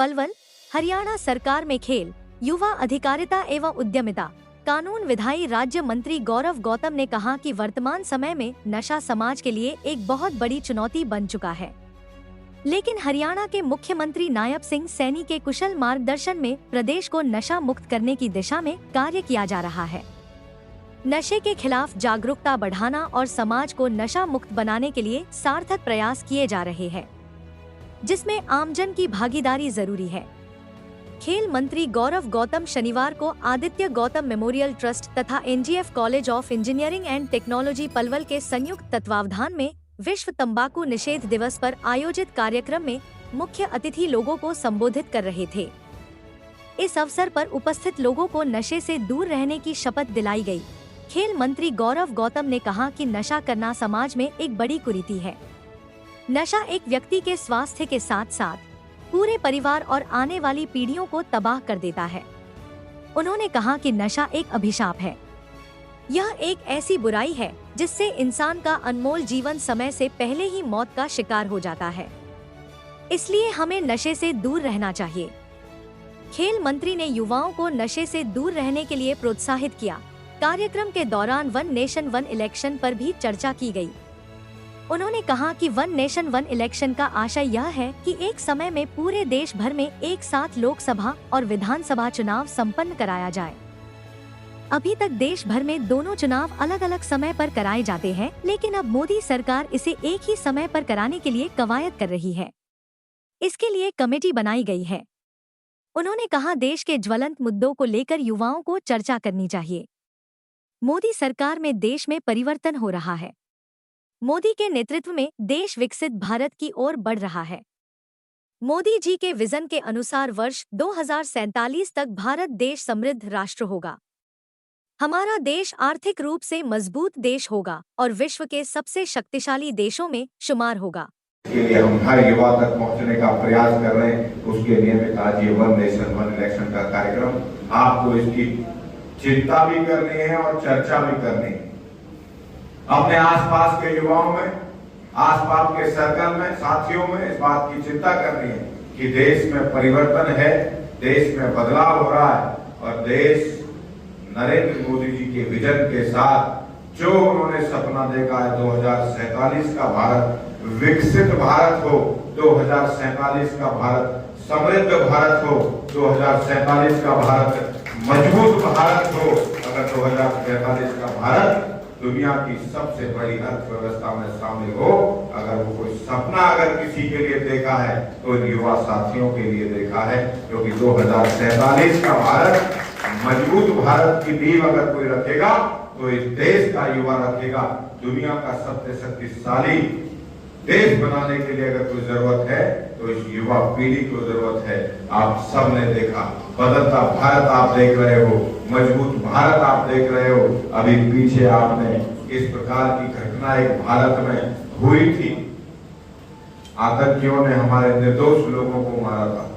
पलवल, हरियाणा सरकार में खेल, युवा अधिकारिता एवं उद्यमिता, कानून विधायी राज्य मंत्री गौरव गौतम ने कहा कि वर्तमान समय में नशा समाज के लिए एक बहुत बड़ी चुनौती बन चुका है, लेकिन हरियाणा के मुख्यमंत्री नायब सिंह सैनी के कुशल मार्गदर्शन में प्रदेश को नशा मुक्त करने की दिशा में कार्य किया जा रहा है। नशे के खिलाफ जागरूकता बढ़ाना और समाज को नशा मुक्त बनाने के लिए सार्थक प्रयास किए जा रहे हैं, जिसमें आमजन की भागीदारी जरूरी है। खेल मंत्री गौरव गौतम शनिवार को आदित्य गौतम मेमोरियल ट्रस्ट तथा NGF college of engineering and technology Palwal के संयुक्त तत्वावधान में विश्व तंबाकू निषेध दिवस पर आयोजित कार्यक्रम में मुख्य अतिथि लोगों को संबोधित कर रहे थे। इस अवसर पर उपस्थित लोगों को नशे से दूर रहने की शपथ दिलाई गई। खेल मंत्री गौरव गौतम ने कहा कि नशा करना समाज में एक बड़ी कुरीति है। नशा एक व्यक्ति के स्वास्थ्य के साथ साथ पूरे परिवार और आने वाली पीढ़ियों को तबाह कर देता है। उन्होंने कहा कि नशा एक अभिशाप है। यह एक ऐसी बुराई है जिससे इंसान का अनमोल जीवन समय से पहले ही मौत का शिकार हो जाता है। इसलिए हमें नशे से दूर रहना चाहिए। खेल मंत्री ने युवाओं को नशे से दूर रहने के लिए प्रोत्साहित किया। कार्यक्रम के दौरान वन नेशन वन इलेक्शन पर भी चर्चा की गई। उन्होंने कहा कि वन नेशन वन इलेक्शन का आशय यह है कि एक समय में पूरे देश भर में एक साथ लोकसभा और विधानसभा चुनाव संपन्न कराया जाए। अभी तक देश भर में दोनों चुनाव अलग अलग समय पर कराए जाते हैं, लेकिन अब मोदी सरकार इसे एक ही समय पर कराने के लिए कवायद कर रही है। इसके लिए कमेटी बनाई गई है। उन्होंने कहा देश के ज्वलंत मुद्दों को लेकर युवाओं को चर्चा करनी चाहिए। मोदी सरकार में देश में परिवर्तन हो रहा है। मोदी के नेतृत्व में देश विकसित भारत की ओर बढ़ रहा है। मोदी जी के विजन के अनुसार वर्ष 2047 तक भारत देश समृद्ध राष्ट्र होगा। हमारा देश आर्थिक रूप से मजबूत देश होगा और विश्व के सबसे शक्तिशाली देशों में शुमार होगा। इसके लिए हम हर युवा तक पहुंचने का प्रयास कर रहे हैं। उसके नियमित आज ये वन नेशन वन इलेक्शन का कार्यक्रम, आपको इसकी चिंता भी करनी है और चर्चा भी करनी है। अपने आसपास के युवाओं में, आसपास के सर्कल में, साथियों में इस बात की चिंता करनी है कि देश में परिवर्तन है, देश में बदलाव हो रहा है और देश नरेंद्र मोदी जी के विजन के साथ जो उन्होंने सपना देखा है 2047 का भारत विकसित भारत हो, 2047 का भारत समृद्ध भारत हो, 2047 का भारत मजबूत भारत हो। अगर 2047 का भारत दुनिया की सबसे बड़ी अर्थव्यवस्था में शामिल हो, अगर वो कोई सपना अगर किसी के लिए देखा है तो इन युवा साथियों के लिए देखा है, क्योंकि 2047 का भारत मजबूत भारत की नींव अगर कोई रखेगा तो इस देश का युवा रखेगा। दुनिया का सबसे शक्तिशाली देश बनाने के लिए अगर कोई जरूरत है तो इस युवा पीढ़ी को जरूरत है। आप सब ने देखा, बदलता भारत आप देख रहे हो, मजबूत भारत आप देख रहे हो। अभी पीछे आपने इस प्रकार की घटना एक भारत में हुई थी। आतंकियों ने हमारे निर्दोष लोगों को मारा था,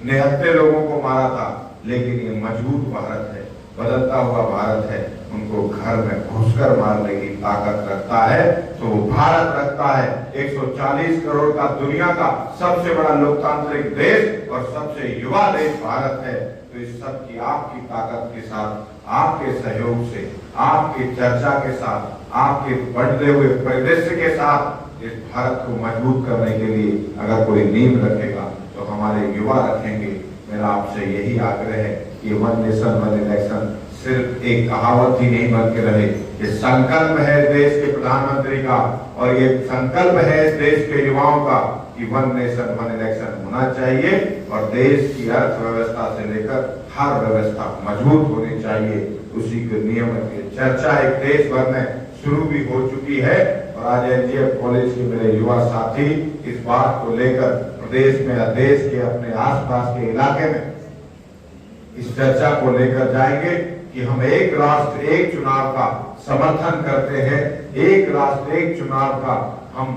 निहत्थे लोगों को मारा था, लेकिन ये मजबूत भारत है, बदलता हुआ भारत है। उनको घर में घुसकर मारने की ताकत रखता है तो वो भारत रखता है। 140 करोड़ का दुनिया का सबसे बड़ा लोकतांत्रिक देश और सबसे युवा देश भारत है। तो इस सब की आपकी ताकत के साथ, आपके सहयोग से, आपकी चर्चा के साथ, आपके बढ़ते हुए परिदृश्य के साथ इस भारत को मजबूत करने के लिए अगर कोई नींव रखेगा तो हमारे युवा रखेंगे। मेरा आपसे यही आग्रह है कि वन नेशन वन इलेक्शन सिर्फ एक कहावत ही नहीं बन के रहे। ये संकल्प है देश के प्रधानमंत्री का और ये संकल्प है इस देश के युवाओं का कि वन नेशन वन इलेक्शन होना चाहिए और देश की अर्थव्यवस्था से लेकर हर व्यवस्था मजबूत होनी चाहिए। उसी के नियम की चर्चा एक देश भर में शुरू भी हो चुकी है और आज एनजीएफ कॉलेज के मेरे युवा साथी इस बात को लेकर प्रदेश में या देश के अपने आसपास के इलाके में इस चर्चा को लेकर जाएंगे कि हम एक राष्ट्र एक चुनाव का समर्थन करते हैं। एक राष्ट्र एक चुनाव का हम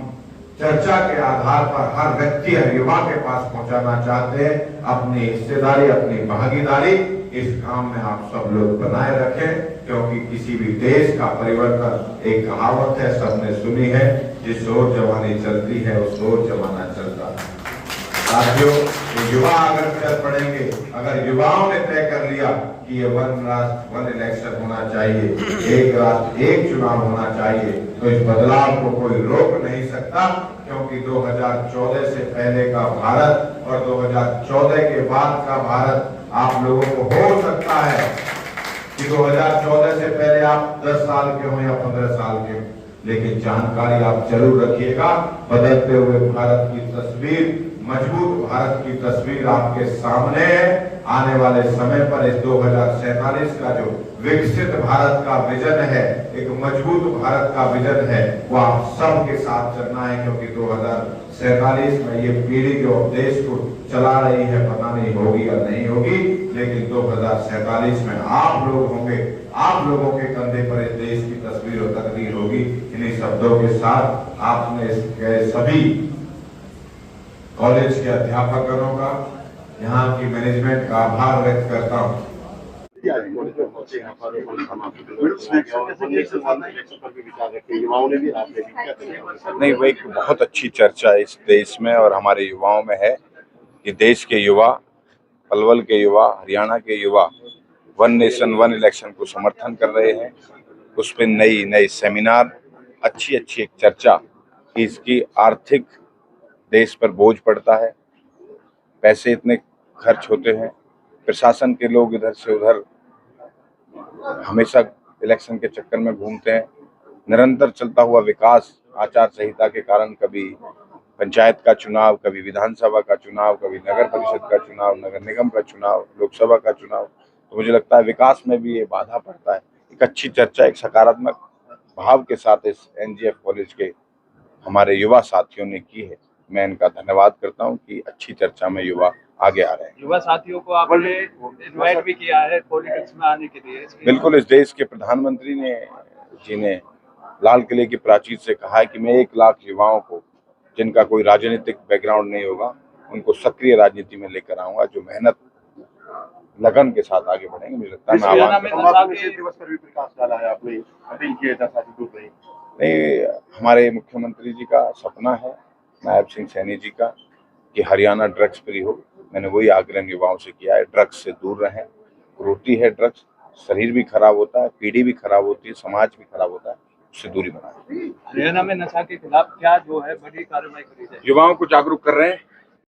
चर्चा के आधार पर हर व्यक्ति हर युवा के पास पहुंचाना चाहते हैं। अपनी हिस्सेदारी, अपनी भागीदारी इस काम में आप सब लोग बनाए रखें, क्योंकि किसी भी देश का परिवर्तन एक कहावत है, सबने सुनी है, जिस ओर जवानी चलती है उस ओर जमाना चलता है। साथियों, युवा अगर चल पड़ेंगे, अगर युवाओं ने तय कर लिया कि ये वन राष्ट्र वन इलेक्शन होना चाहिए, एक राष्ट्र एक चुनाव होना चाहिए, तो इस बदलाव को कोई रोक नहीं सकता। क्योंकि 2014 से पहले का भारत और 2014 के बाद का भारत आप लोगों को हो सकता है कि 2014 से पहले आप 10 साल के हो या 15 साल के हो, लेकिन जानकारी आप जरूर रखिएगा। बदलते हुए भारत की तस्वीर, मजबूत भारत की तस्वीर आपके सामने है। आने वाले समय पर इस 2047 का जो विकसित भारत का विजन है, एक मजबूत भारत का विजन है, वो आप सबके साथ चलना है। क्योंकि 2047 में ये पीढ़ी जो देश को चला रही है, पता नहीं होगी या नहीं होगी, लेकिन 2047 में आप लोग होंगे, आप लोगों के कंधे पर इस देश की तस्वीर और तकदीर होगी। इन्हीं शब्दों के साथ आपने सभी कॉलेज के अध्यापकों का, यहाँ की मैनेजमेंट का आभार व्यक्त करता हूँ। नहीं, वो एक बहुत अच्छी चर्चा इस देश में और हमारे युवाओं में है कि देश के युवा, पलवल के युवा, हरियाणा के युवा वन नेशन वन इलेक्शन को समर्थन कर रहे हैं। उस पर नई सेमिनार, अच्छी एक चर्चा कि इसकी आर्थिक देश पर बोझ पड़ता है, पैसे इतने खर्च होते हैं, प्रशासन के लोग इधर से उधर हमेशा इलेक्शन के चक्कर में घूमते हैं। निरंतर चलता हुआ विकास आचार संहिता के कारण कभी पंचायत का चुनाव, कभी विधानसभा का चुनाव, कभी नगर परिषद का चुनाव, नगर निगम का चुनाव, लोकसभा का चुनाव, तो मुझे लगता है विकास में भी ये बाधा पड़ता है। एक अच्छी चर्चा, एक सकारात्मक भाव के साथ इस एनजीएफ कॉलेज के हमारे युवा साथियों ने की है। मैं इनका धन्यवाद करता हूं कि अच्छी चर्चा में युवा आगे आ रहे हैं। युवा साथियों को आपने इनवाइट भी किया है पॉलिटिक्स में आने के लिए? बिल्कुल, इस देश के प्रधानमंत्री ने लाल किले की प्राचीर से कहा है कि मैं 1 लाख युवाओं को, जिनका कोई राजनीतिक बैकग्राउंड नहीं होगा, उनको सक्रिय राजनीति में लेकर आऊंगा, जो मेहनत लगन के साथ आगे बढ़ेंगे। मुझे लगता है दिवस पर भी प्रकाश डाला है आपने, अपील की है नहीं, हमारे मुख्यमंत्री जी का सपना है, नायब सिंह सैनी जी का, कि हरियाणा ड्रग्स फ्री हो। मैंने वही आग्रह युवाओं से किया है, ड्रग्स से दूर रहें। क्रूरती है ड्रग्स, शरीर भी खराब होता है, पीढ़ी भी खराब होती है, समाज भी खराब होता है, उससे दूरी बनाए। हरियाणा में नशा के खिलाफ क्या जो है बड़ी कार्रवाई करी जाए? युवाओं को जागरूक कर रहे हैं।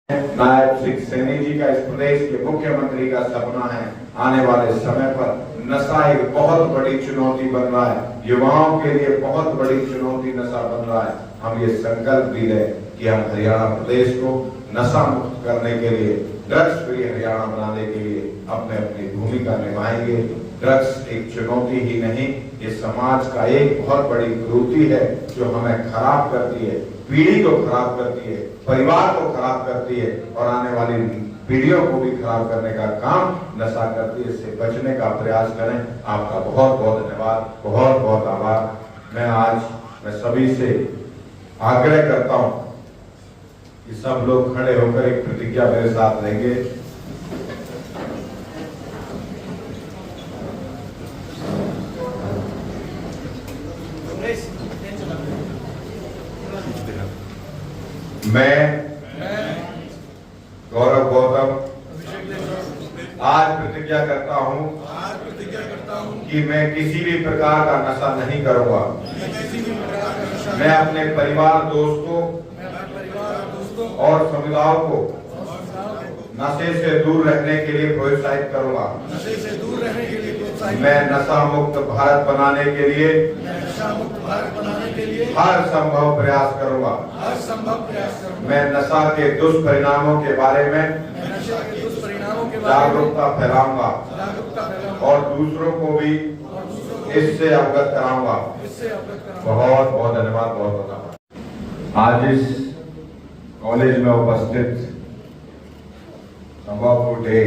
नायब सिंह सैनी जी का, इस प्रदेश के मुख्यमंत्री का सपना है, आने वाले समय पर नशा एक बहुत बड़ी चुनौती बन रहा है, युवाओं के लिए बहुत बड़ी चुनौती नशा बन रहा है। हम ये संकल्प भी लें कि हम हरियाणा प्रदेश को नशा मुक्त करने के लिए, ड्रग्स फ्री हरियाणा बनाने के लिए अपनी भूमिका निभाएंगे। ड्रग्स एक चुनौती ही नहीं, ये समाज का एक बहुत बड़ी क्रूरती है जो हमें खराब करती है, पीढ़ी को खराब करती है, परिवार को खराब करती है और आने वाली पीढ़ियों को भी खराब करने का काम नशा करती है। इससे बचने का प्रयास करें। आपका बहुत धन्यवाद, बहुत आभार। मैं सभी से आग्रह करता हूं कि सब लोग खड़े होकर एक प्रतिज्ञा मेरे साथ लेंगे। मैं गौरव गौतम आज प्रतिज्ञा करता हूं कि मैं किसी भी प्रकार का नशा नहीं करूंगा। मैं अपने परिवार, दोस्तों और समुदायों को नशे से दूर रहने के लिए प्रोत्साहित करूंगा। मैं नशा मुक्त भारत बनाने के लिए हर संभव प्रयास करूंगा। मैं नशा के दुष्परिणामों के बारे में जागरूकता फैलाऊंगा और दूसरों को भी इससे अवगत कराऊंगा। बहुत धन्यवाद, बहुत आभार। आज इस कॉलेज में उपस्थित तंबाकू डे,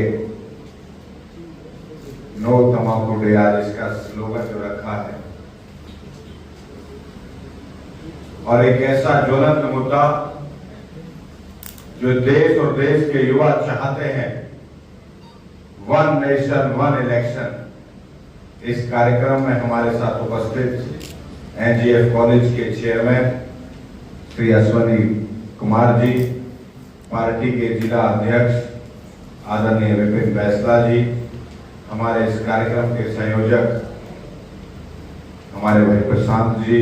नो तंबाकू डे, आज इसका स्लोगन जो रखा है, और एक ऐसा ज्वलंत मुद्दा जो देश और देश के युवा चाहते हैं, वन नेशन वन इलेक्शन। इस कार्यक्रम में हमारे साथ उपस्थित एनजीएफ कॉलेज के चेयरमैन श्री अश्वनी कुमार जी, पार्टी के जिला अध्यक्ष आदरणीय विपिन बैसला जी, हमारे इस कार्यक्रम के संयोजक हमारे भाई प्रशांत जी,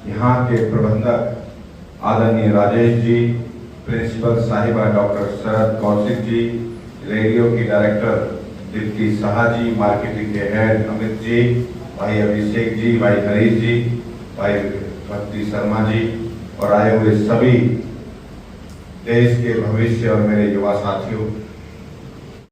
यहाँ के प्रबंधक आदरणीय राजेश जी, प्रिंसिपल साहिबा डॉक्टर शरद कौशिक जी, रेडियो की डायरेक्टर दीप्ति साहा जी, मार्केटिंग के हेड अमित जी, भाई अभिषेक जी, भाई हरीश जी, भाई भक्ति शर्मा जी और आए हुए सभी देश के भविष्य और मेरे युवा साथियों,